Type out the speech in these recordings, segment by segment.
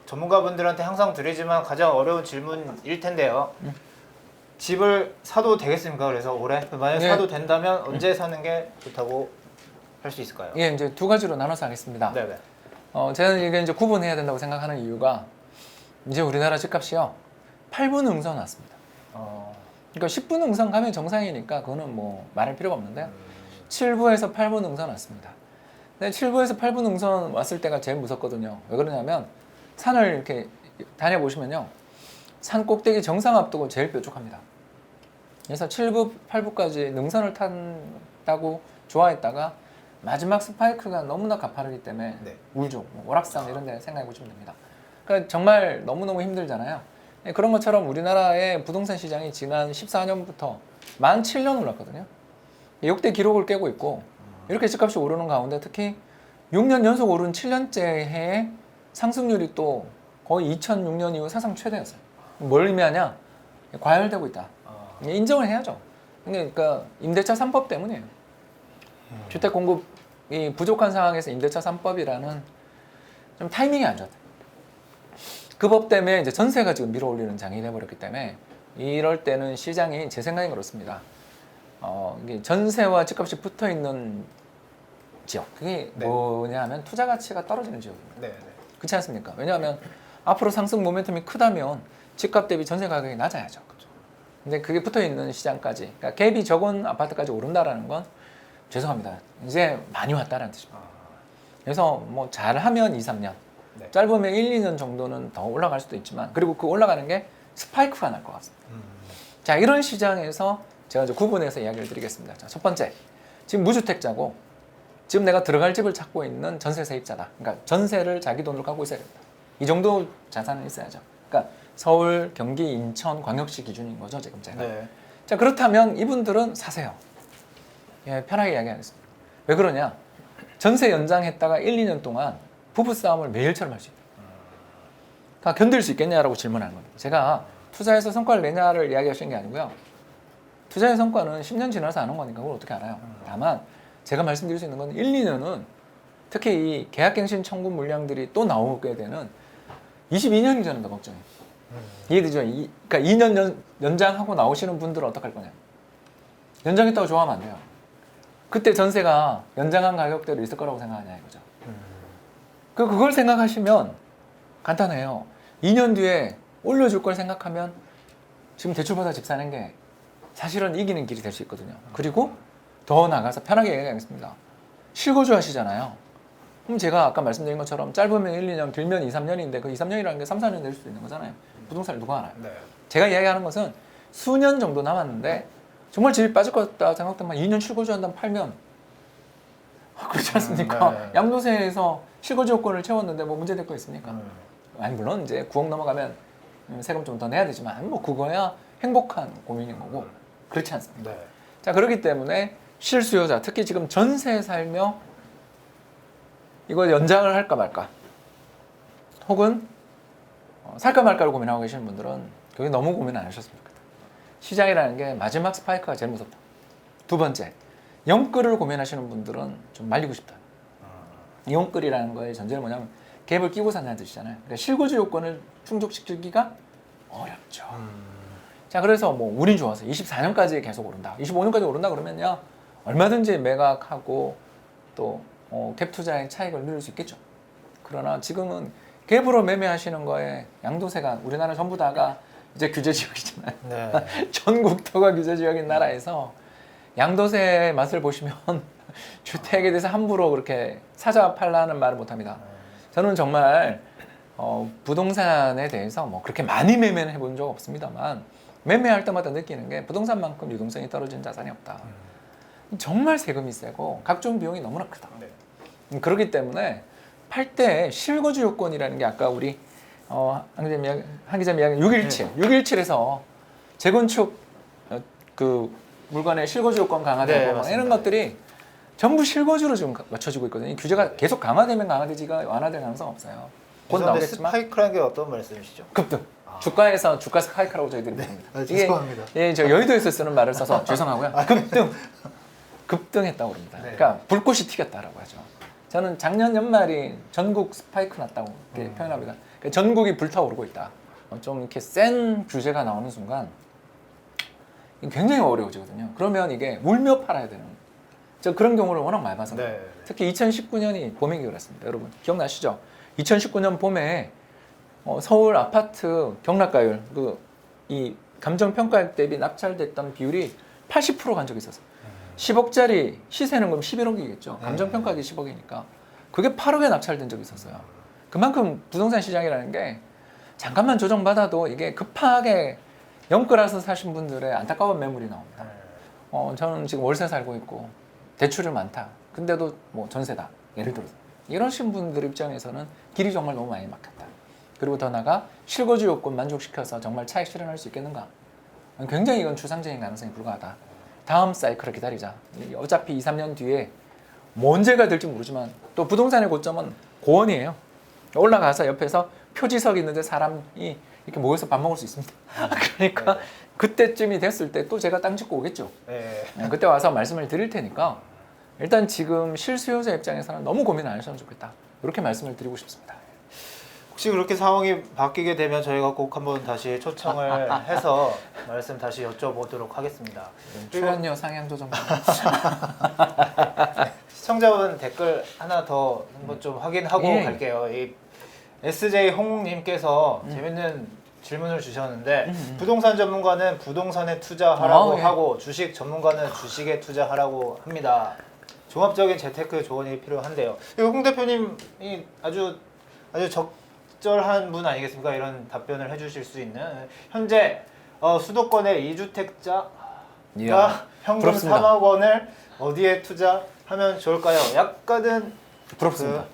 전문가분들한테 항상 드리지만 가장 어려운 질문일 텐데요. 집을 사도 되겠습니까? 그래서 올해 만약 네. 사도 된다면 언제 사는 게 좋다고 할 수 있을까요? 예, 이제 두 가지로 나눠서 하겠습니다. 네네. 제가 이게 이제 구분해야 된다고 생각하는 이유가 이제 우리나라 집값이요 8분 응선 왔습니다. 그러니까 10분 응선 가면 정상이니까 그거는 뭐 말할 필요가 없는데요. 7부에서 8분 응선 왔습니다. 근데 7부에서 8분 응선 왔을 때가 제일 무섭거든요. 왜 그러냐면 산을 이렇게 다녀보시면요. 산 꼭대기 정상 앞두고 제일 뾰족합니다. 그래서 7부, 8부까지 능선을 탄다고 좋아했다가 마지막 스파이크가 너무나 가파르기 때문에 네. 울죠. 뭐 오락산 이런 데 생각해 보시면 됩니다. 그러니까 정말 너무너무 힘들잖아요. 그런 것처럼 우리나라의 부동산 시장이 지난 14년부터 만 7년 올랐거든요. 역대 기록을 깨고 있고 이렇게 집값이 오르는 가운데 특히 6년 연속 오른 7년째 해에 상승률이 또 거의 2006년 이후 사상 최대였어요. 뭘 의미하냐? 과열되고 있다. 인정을 해야죠. 그러니까 임대차 3법 때문이에요. 주택 공급이 부족한 상황에서 임대차 3법이라는 좀 타이밍이 안 좋았다. 그 법 때문에 이제 전세가 지금 밀어올리는 장이 돼버렸기 때문에 이럴 때는 시장이 제 생각엔 그렇습니다. 이게 전세와 집값이 붙어 있는 지역. 그게 네. 뭐냐 하면 투자 가치가 떨어지는 지역입니다. 네네. 그렇지 않습니까? 왜냐하면 앞으로 상승 모멘텀이 크다면 집값 대비 전세 가격이 낮아야죠. 근데 그게 붙어 있는 시장까지, 그러니까 갭이 적은 아파트까지 오른다라는 건 죄송합니다. 이제 많이 왔다는 뜻입니다. 그래서 뭐 잘하면 2, 3년, 네. 짧으면 1, 2년 정도는 더 올라갈 수도 있지만 그리고 그 올라가는 게 스파이크가 날 것 같습니다. 자, 이런 시장에서 제가 이제 구분해서 이야기를 드리겠습니다. 자, 첫 번째, 지금 무주택자고 지금 내가 들어갈 집을 찾고 있는 전세 세입자다. 그러니까 전세를 자기 돈으로 갖고 있어야 됩니다. 이 정도 자산은 있어야죠. 그러니까 서울, 경기, 인천, 광역시 기준인 거죠, 지금 제가. 네. 자, 그렇다면 이분들은 사세요. 예, 편하게 이야기하겠습니다. 왜 그러냐? 전세 연장했다가 1, 2년 동안 부부싸움을 매일처럼 할 수 있다. 그러니까 견딜 수 있겠냐라고 질문하는 겁니다. 제가 투자해서 성과를 내냐를 이야기하시는 게 아니고요. 투자의 성과는 10년 지나서 아는 거니까 그걸 어떻게 알아요? 다만 제가 말씀드릴 수 있는 건 1, 2년은 특히 이 계약갱신 청구 물량들이 또 나오게 되는 22년이 저는 더 걱정해요. 이해되죠? 그러니까 2년 연장하고 나오시는 분들은 어떡할 거냐? 연장했다고 좋아하면 안 돼요. 그때 전세가 연장한 가격대로 있을 거라고 생각하냐 이거죠. 그걸 생각하시면 간단해요. 2년 뒤에 올려줄 걸 생각하면 지금 대출받아 집 사는 게 사실은 이기는 길이 될 수 있거든요. 그리고 더 나가서 편하게 얘기하겠습니다. 실거주 하시잖아요. 그럼 제가 아까 말씀드린 것처럼 짧으면 1, 2년, 길면 2, 3년인데 그 2, 3년이라는 게 3, 4년 될 수도 있는 거잖아요. 부동산을 누가 알아요? 네. 제가 이야기하는 것은 수년 정도 남았는데 정말 집이 빠질 것 같다 생각되면 2년 실거주한다면 팔면 그렇지 않습니까? 네. 양도세에서 실거주 요건을 채웠는데 뭐 문제될 거 있습니까? 아니 물론 이제 9억 넘어가면 세금 좀 더 내야 되지만 뭐 그거야 행복한 고민인 거고 그렇지 않습니다. 네. 자, 그렇기 때문에 실수요자 특히 지금 전세 살며 이거 연장을 할까 말까 혹은 살까 말까를 고민하고 계시는 분들은 그게 너무 고민 안 하셨으면 좋겠다. 시장이라는 게 마지막 스파이크가 제일 무섭다. 두 번째, 영끌을 고민하시는 분들은 좀 말리고 싶다. 영끌이라는 거의 전제는 뭐냐면 갭을 끼고 산다는 뜻이잖아요. 그러니까 실거주 요건을 충족시키기가 어렵죠. 자, 그래서 뭐 운이 좋아서 24년까지 계속 오른다, 25년까지 오른다 그러면요 얼마든지 매각하고 또 갭 투자의 차익을 누릴 수 있겠죠. 그러나 지금은 갭으로 매매하시는 거에 양도세가 우리나라 전부 다가 이제 규제 지역이잖아요. 네. 전국토가 규제 지역인 나라에서 양도세의 맛을 보시면 주택에 대해서 함부로 그렇게 사자 팔라는 말을 못합니다. 저는 정말 부동산에 대해서 뭐 그렇게 많이 매매는 해본 적 없습니다만 매매할 때마다 느끼는 게 부동산만큼 유동성이 떨어진 자산이 없다. 정말 세금이 세고 각종 비용이 너무나 크다. 네. 그렇기 때문에 팔 때 실거주 요건이라는 게 아까 우리 한 기자님 이야기 617, 617에서 재건축 그 물건의 실거주 요건 강화되고 네, 뭐 맞습니다. 이런 것들이 전부 실거주로 지금 맞춰지고 있거든요. 규제가 계속 강화되면 강화되지가 완화될 가능성 없어요. 곧 죄송한데 나오겠지만 스파이크라는 게 어떤 말씀이시죠? 급등. 주가에서 주가 스파이크라고 저희들이 부릅니다. 죄송합니다. 이게 저 여의도에서 쓰는 말을 써서 죄송하고요. 급등했다고 그럽니다. 네. 그러니까 불꽃이 튀겼다라고 하죠. 저는 작년 연말이 전국 스파이크 났다고 이렇게 표현합니다. 그러니까 전국이 불타오르고 있다. 좀 이렇게 센 규제가 나오는 순간 굉장히 어려워지거든요. 그러면 이게 울며 팔아야 되는. 저 그런 경우를 워낙 많이 봐서. 네. 특히 2019년이 봄이기 그랬습니다. 여러분 기억나시죠? 2019년 봄에 서울 아파트 경락가율 이 감정평가액 대비 낙찰됐던 비율이 80% 간 적이 있었어요. 10억짜리 시세는 그럼 11억이겠죠. 감정평가액이 10억이니까 그게 8억에 낙찰된 적이 있었어요. 그만큼 부동산 시장이라는 게 잠깐만 조정받아도 이게 급하게 영끌어서 사신 분들의 안타까운 매물이 나옵니다. 저는 지금 월세 살고 있고 대출이 많다. 근데도 뭐 전세다. 예를 들어서 이러신 분들 입장에서는 길이 정말 너무 많이 막혔다. 그리고 더 나아가 실거주 요건 만족시켜서 정말 차익 실현할 수 있겠는가? 굉장히 이건 추상적인 가능성이 불가하다. 다음 사이클을 기다리자. 어차피 2, 3년 뒤에 뭐 언제가 될지 모르지만 또 부동산의 고점은 고원이에요. 올라가서 옆에서 표지석 있는데 사람이 이렇게 모여서 밥 먹을 수 있습니다. 그러니까 네. 그때쯤이 됐을 때 또 제가 땅 짓고 오겠죠. 네. 그때 와서 말씀을 드릴 테니까 일단 지금 실수요자 입장에서는 너무 고민 안 하셨으면 좋겠다. 이렇게 말씀을 드리고 싶습니다. 혹시 그렇게 상황이 바뀌게 되면 저희가 꼭 한번 다시 초청을 해서 말씀 다시 여쭤보도록 하겠습니다. 그리고 출연료 상향 조정. 시청자분 댓글 하나 더 한번 좀 확인하고 예. 갈게요. 이 SJ 홍님께서 재밌는 질문을 주셨는데 부동산 전문가는 부동산에 투자하라고 예. 하고 주식 전문가는 주식에 투자하라고 합니다. 종합적인 재테크 조언이 필요한데요. 홍 대표님이 아주 적절한 분 아니겠습니까? 이런 답변을 해주실 수 있는 현재 수도권의 2주택자가 이야, 현금 부럽습니다. 3억 원을 어디에 투자하면 좋을까요? 약간은 부럽습니다.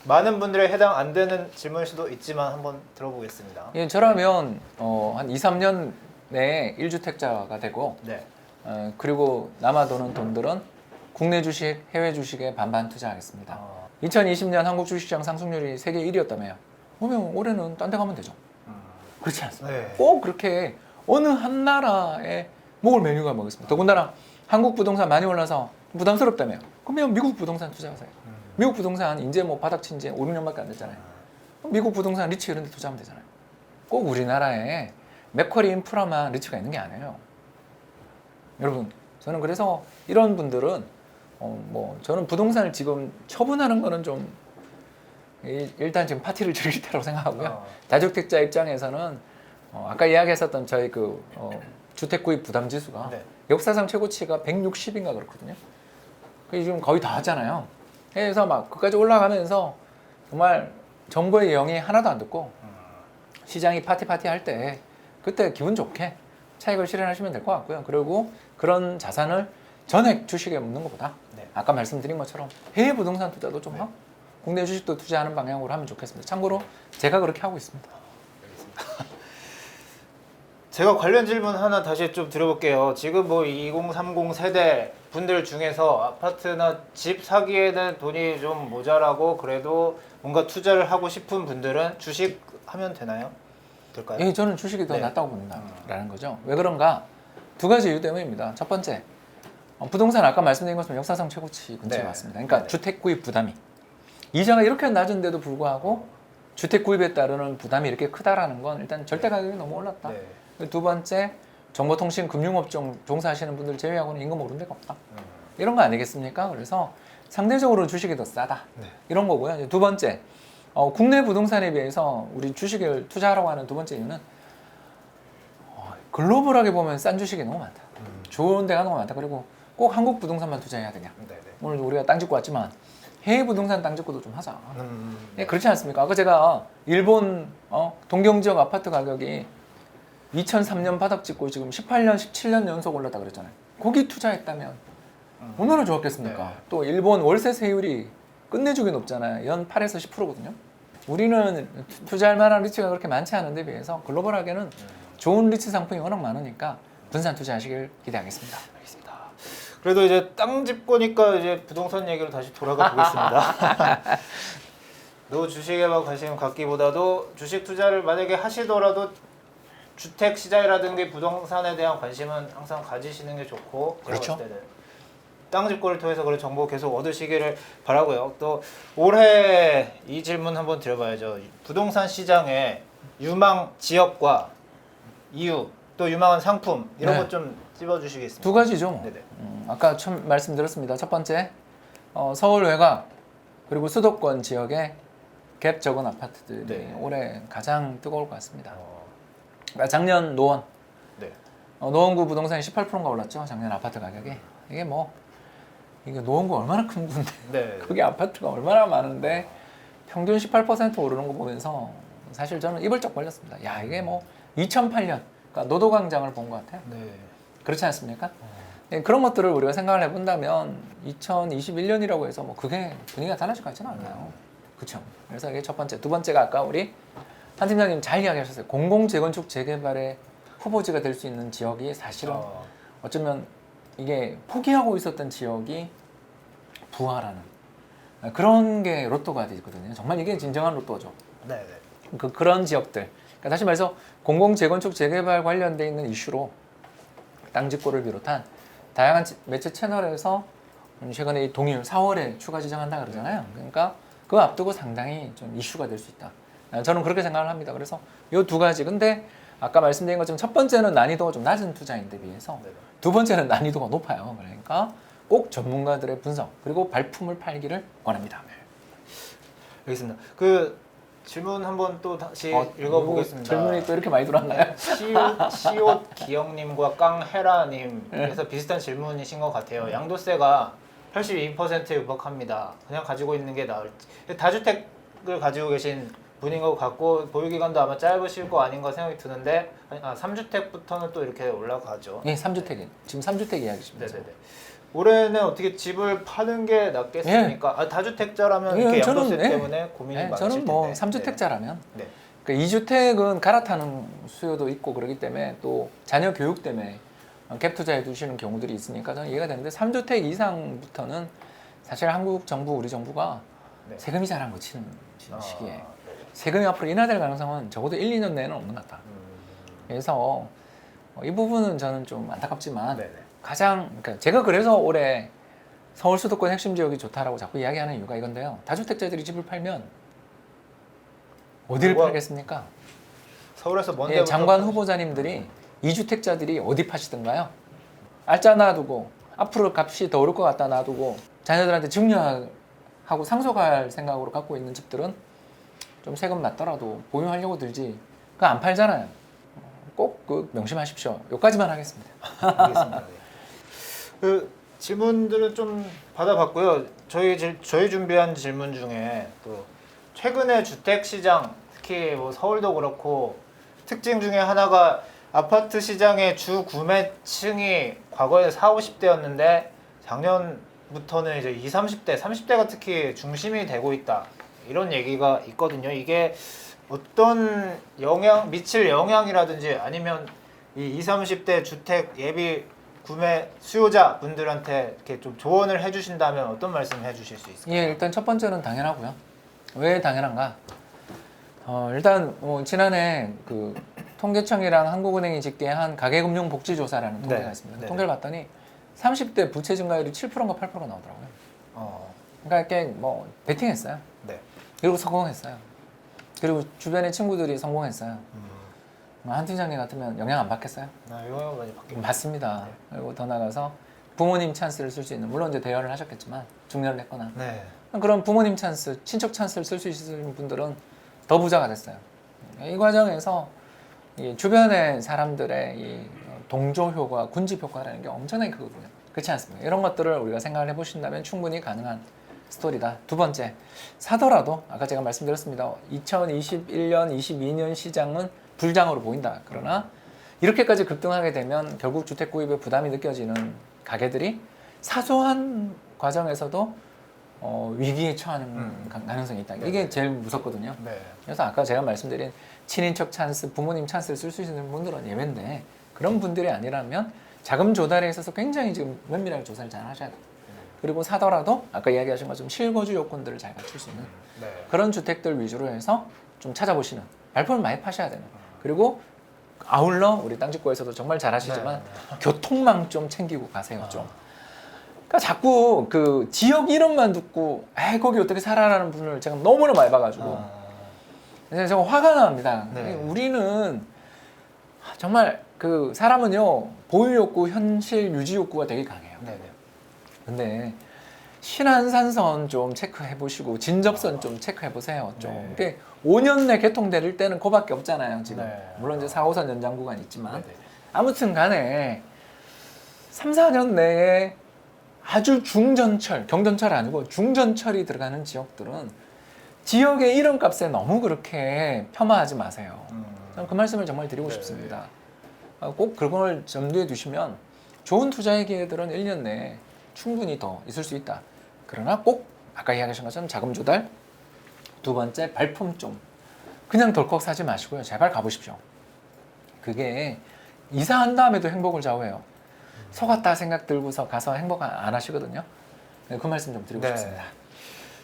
많은 분들에 해당 안 되는 질문일 수도 있지만 한번 들어보겠습니다. 예, 저라면 한 2, 3년 내에 1주택자가 되고 네. 그리고 남아도는 돈들은 국내 주식, 해외 주식에 반반 투자하겠습니다. 2020년 한국 주식시장 상승률이 세계 1위였다며요. 그러면 올해는 딴 데 가면 되죠. 그렇지 않습니다. 네. 꼭 그렇게 어느 한 나라에 먹을 메뉴가 뭐겠습니까? 더군다나 한국 부동산 많이 올라서 부담스럽다며요. 그러면 미국 부동산 투자하세요. 미국 부동산 이제 뭐 바닥 친 지 5, 6년밖에 안 됐잖아요. 미국 부동산 리츠 이런 데 투자하면 되잖아요. 꼭 우리나라에 맥쿼리 인프라만 리츠가 있는 게 아니에요. 여러분, 저는 그래서 이런 분들은 저는 부동산을 지금 처분하는 거는 좀 일단 지금 파티를 즐길 때라고 생각하고요. 다주택자 입장에서는 아까 이야기했었던 저희 주택 구입 부담 지수가 네. 역사상 최고치가 160인가 그렇거든요. 그게 지금 거의 다 왔잖아요. 그래서 막 그까지 올라가면서 정말 정부의 영이 하나도 안 듣고 시장이 파티 할 때 그때 기분 좋게 차익을 실현하시면 될 것 같고요. 그리고 그런 자산을 전액 주식에 묻는 것보다 네. 아까 말씀드린 것처럼 해외 부동산 투자도 좀 네. 하고 국내 주식도 투자하는 방향으로 하면 좋겠습니다. 참고로 제가 그렇게 하고 있습니다. 제가 관련 질문 하나 다시 좀 드려볼게요. 지금 뭐 2030 세대 분들 중에서 아파트나 집 사기에는 돈이 좀 모자라고 그래도 뭔가 투자를 하고 싶은 분들은 주식 하면 되나요? 될까요? 예, 저는 주식이 더 네. 낫다고 봅니다라는 거죠. 왜 그런가? 두 가지 이유 때문입니다. 첫 번째, 부동산 아까 말씀드린 것처럼 역사상 최고치 근처에 네. 왔습니다. 그러니까 네. 주택 구입 부담이 이자가 이렇게 낮은데도 불구하고 주택 구입에 따르는 부담이 이렇게 크다라는 건 일단 절대 가격이 너무 올랐다. 네. 두 번째, 정보통신 금융업종 종사하시는 분들 제외하고는 임금 오른 데가 없다. 이런 거 아니겠습니까? 그래서 상대적으로 주식이 더 싸다. 네. 이런 거고요. 이제 두 번째, 국내 부동산에 비해서 우리 주식을 투자하라고 하는 두 번째 이유는 글로벌하게 보면 싼 주식이 너무 많다. 좋은 데가 너무 많다. 그리고 꼭 한국 부동산만 투자해야 되냐. 네. 네. 오늘 우리가 땅 짓고 왔지만 해외 부동산 땅 짓고도 좀 하자. 예, 그렇지 않습니까? 아까 제가 일본 동경 지역 아파트 가격이 2003년 바닥 찍고 지금 18년, 17년 연속 올랐다 그랬잖아요. 거기 투자했다면 얼마나 좋았겠습니까? 네. 또 일본 월세 세율이 끝내주기 높잖아요. 연 8에서 10%거든요. 우리는 투자할 만한 리츠가 그렇게 많지 않은 데 비해서 글로벌하게는 좋은 리츠 상품이 워낙 많으니까 분산 투자하시길 기대하겠습니다. 알겠습니다. 그래도 이제 땅 짚고니까 이제 부동산 얘기로 다시 돌아가 보겠습니다. 너 주식에만 관심 갖기보다도 주식 투자를 만약에 하시더라도 주택 시장이라든지 부동산에 대한 관심은 항상 가지시는 게 좋고 제가 그렇죠. 봤을 때는 땅집고를 통해서 그런 정보 계속 얻으시기를 바라고요. 또 올해 이 질문 한번 드려봐야죠. 부동산 시장의 유망 지역과 이유 또 유망한 상품 이런 네. 것 좀 찝어주시겠습니까? 두 가지죠. 뭐. 네네. 아까 처음 말씀드렸습니다. 첫 번째 서울 외곽 그리고 수도권 지역의 갭 적은 아파트들이 네. 올해 가장 뜨거울 것 같습니다. 그러니까 작년 노원 네. 노원구 부동산이 18%가 올랐죠. 작년 아파트 가격이. 이게 노원구 얼마나 큰 군데 네. 거기 아파트가 얼마나 많은데 평균 18% 오르는 거 보면서 사실 저는 이벌쩍 걸렸습니다. 야 이게 뭐 2008년 그러니까 노도광장을 본 것 같아요. 네. 그렇지 않습니까? 예, 그런 것들을 우리가 생각을 해본다면 2021년이라고 해서 뭐 그게 분위기가 달라질 것 같지는 않아요. 그렇죠. 그래서 이게 첫 번째. 두 번째가 아까 우리 한 팀장님 잘 이야기하셨어요. 공공 재건축 재개발의 후보지가 될 수 있는 지역이 사실은 어쩌면 이게 포기하고 있었던 지역이 부활하는 그런 게 로또가 되거든요. 정말 이게 진정한 로또죠. 네. 그런 지역들. 그러니까 다시 말해서 공공 재건축 재개발 관련돼 있는 이슈로 땅집고를 비롯한 다양한 매체 채널에서 최근에 이 동일 4월에 추가 지정한다 그러잖아요. 그러니까 그 앞두고 상당히 좀 이슈가 될 수 있다. 저는 그렇게 생각을 합니다. 그래서 이 두 가지. 근데 아까 말씀드린 것처럼 첫 번째는 난이도가 좀 낮은 투자인데 비해서 두 번째는 난이도가 높아요. 그러니까 꼭 전문가들의 분석 그리고 발품을 팔기를 원합니다. 알겠습니다. 질문 한번 또 다시 읽어보겠습니다. 질문이 또 이렇게 많이 들어왔나요? 시옷 기영님과 깡헤라님께서 비슷한 질문이신 것 같아요. 양도세가 82%에 육박합니다. 그냥 가지고 있는 게 나을지. 다주택을 가지고 계신 분인 것 같고 보유기간도 아마 짧으실 거 아닌가 생각이 드는데 3주택부터는 또 이렇게 올라가죠. 예, 3주택이 지금 3주택 이야기십니다. 네네네. 올해는 어떻게 집을 파는 게 낫겠습니까? 다주택자라면 이렇게 양도세 때문에 고민이 많으실 텐데. 저는 뭐 3주택자라면 네. 그러니까 2주택은 갈아타는 수요도 있고 그렇기 때문에 또 자녀 교육 때문에 갭 투자해 두시는 경우들이 있으니까 저는 이해가 되는데 3주택 이상부터는 사실 한국 정부, 우리 정부가 세금이 잘 안 거치는 시기에 세금이 앞으로 인하될 가능성은 적어도 1, 2년 내에는 없는 것 같다. 그래서 이 부분은 저는 좀 안타깝지만 그러니까 제가 그래서 올해 서울 수도권 핵심 지역이 좋다라고 자꾸 이야기하는 이유가 이건데요. 다주택자들이 집을 팔면 어디를 팔겠습니까? 서울에서 먼 장관 후보자님들이 2주택자들이 어디 파시던가요? 알짜 놔두고 앞으로 값이 더 오를 것 같다 놔두고 자녀들한테 증여하고 상속할 생각으로 갖고 있는 집들은 좀 세금 낮더라도 보유하려고 들지 그거 안 팔잖아요. 꼭 명심하십시오. 여기까지만 하겠습니다. 알겠습니다. 질문들은 좀 받아봤고요. 저희 준비한 질문 중에 또 최근에 주택 시장 특히 뭐 서울도 그렇고 특징 중에 하나가 아파트 시장의 주 구매층이 과거에 40, 50대였는데 작년부터는 이제 20, 30대, 30대가 특히 중심이 되고 있다. 이런 얘기가 있거든요. 이게 어떤 미칠 영향이라든지 아니면 이 20, 30대 주택 예비 구매 수요자 분들한테 이렇게 좀 조언을 해주신다면 어떤 말씀 해주실 수 있을까요? 예, 일단 첫 번째는 당연하고요. 왜 당연한가? 일단 지난해 통계청이랑 한국은행이 집계한 가계금융복지조사라는 통계가 있습니다. 네네. 통계를 봤더니 30대 부채 증가율이 7%인가 8%가 나오더라고요. 그러니까 이렇게 베팅했어요. 네. 그리고 성공했어요. 그리고 주변의 친구들이 성공했어요. 한 팀장님 같으면 영향 안 받겠어요? 영향 많이 받겠죠. 받습니다. 그리고 더 나가서 부모님 찬스를 쓸 수 있는, 물론 이제 대여를 하셨겠지만 중년을 했거나 그런 부모님 찬스, 친척 찬스를 쓸 수 있는 분들은 더 부자가 됐어요. 이 과정에서 이 주변의 사람들의 이 동조 효과, 군집 효과라는 게 엄청나게 크거든요. 그렇지 않습니까? 이런 것들을 우리가 생각을 해보신다면 충분히 가능한 스토리다. 두 번째, 사더라도 아까 제가 말씀드렸습니다. 2021년, 22년 시장은 불장으로 보인다. 그러나 이렇게까지 급등하게 되면 결국 주택 구입에 부담이 느껴지는 가게들이 사소한 과정에서도 위기에 처하는 가능성이 있다. 이게 제일 무섭거든요. 그래서 아까 제가 말씀드린 친인척 찬스, 부모님 찬스를 쓸 수 있는 분들은 예외인데 그런 분들이 아니라면 자금 조달에 있어서 굉장히 지금 면밀하게 조사를 잘 하셔야 돼요. 그리고 사더라도 아까 이야기하신 것처럼 실거주 요건들을 잘 갖출 수 있는 그런 주택들 위주로 해서 좀 찾아보시는, 발품을 많이 파셔야 되는. 그리고 아울러 우리 땅집고에서도 정말 잘 하시지만 교통망 좀 챙기고 가세요. 좀 그러니까 자꾸 그 지역 이름만 듣고 에이 거기 어떻게 살아라는 분을 제가 너무나 많이 봐가지고 그래서 제가 화가 납니다. 네. 우리는 정말 그 사람은요 보유 욕구, 현실 유지 욕구가 되게 강해요. 네네. 근데 신안산선 좀 체크해 보시고 진접선 좀 체크해 보세요. 좀 네. 이게 5년 내 개통될 때는 그밖에 없잖아요. 지금 네. 물론 이제 4호선 연장 구간 있지만 네네. 아무튼간에 3, 4년 내에 아주 중전철, 경전철 아니고 중전철이 들어가는 지역들은 지역의 이름값에 너무 그렇게 폄하하지 마세요. 저는 그 말씀을 정말 드리고 네. 싶습니다. 꼭 그걸 염두에 두시면 좋은 투자의 기회들은 1년 내에 충분히 더 있을 수 있다. 그러나 꼭 아까 이야기하신 것처럼 자금 조달, 두 번째 발품 좀 그냥 덜컥 사지 마시고요. 제발 가보십시오. 그게 이사한 다음에도 행복을 좌우해요. 속았다 생각 들고서 가서 행복 안 하시거든요. 네, 그 말씀 좀 드리고 네. 싶습니다.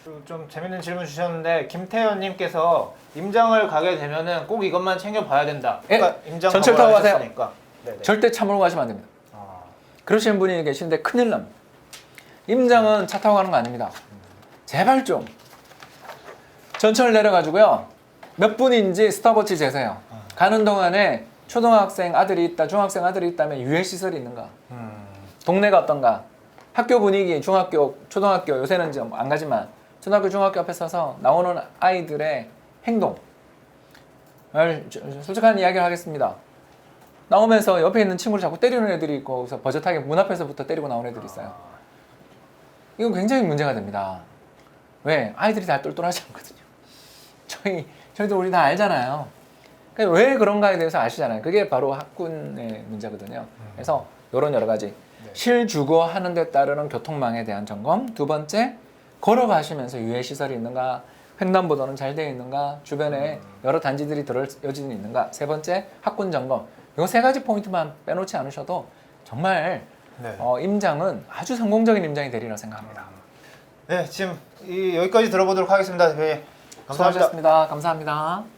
그리고 좀 재밌는 질문 주셨는데 김태현님께서 임장을 가게 되면은 꼭 이것만 챙겨봐야 된다. 그러니까 임장 전철 타고 가세요. 가보셨으니까. 네네. 절대 참으로 가시면 안 됩니다. 아, 그러시는 분이 계시는데 큰일 납니다. 임장은 차 타고 가는 거 아닙니다. 제발 좀 전철 내려가지고요. 몇 분인지 스탑워치 재세요. 가는 동안에 초등학생 아들이 있다, 중학생 아들이 있다면 유해시설이 있는가? 동네가 어떤가? 학교 분위기, 중학교, 초등학교, 요새는 이제 안 가지만 초등학교, 중학교 앞에 서서 나오는 아이들의 행동. 솔직한 이야기를 하겠습니다. 나오면서 옆에 있는 친구를 자꾸 때리는 애들이 있고 그래서 버젓하게 문 앞에서부터 때리고 나오는 애들이 있어요. 이건 굉장히 문제가 됩니다. 왜? 아이들이 다 똘똘하지 않거든요. 저희들 우리 다 알잖아요. 그러니까 왜 그런가에 대해서 아시잖아요. 그게 바로 학군의 문제거든요. 그래서 이런 여러 가지 실주거 하는 데 따르는 교통망에 대한 점검. 두 번째, 걸어가시면서 유해시설이 있는가, 횡단보도는 잘 되어 있는가, 주변에 여러 단지들이 들어올 여지는 있는가. 세 번째, 학군 점검. 이 세 가지 포인트만 빼놓지 않으셔도 정말 네. 임장은 아주 성공적인 임장이 되리라 생각합니다. 네, 지금 여기까지 들어보도록 하겠습니다. 네, 감사합니다. 수고하셨습니다. 감사합니다.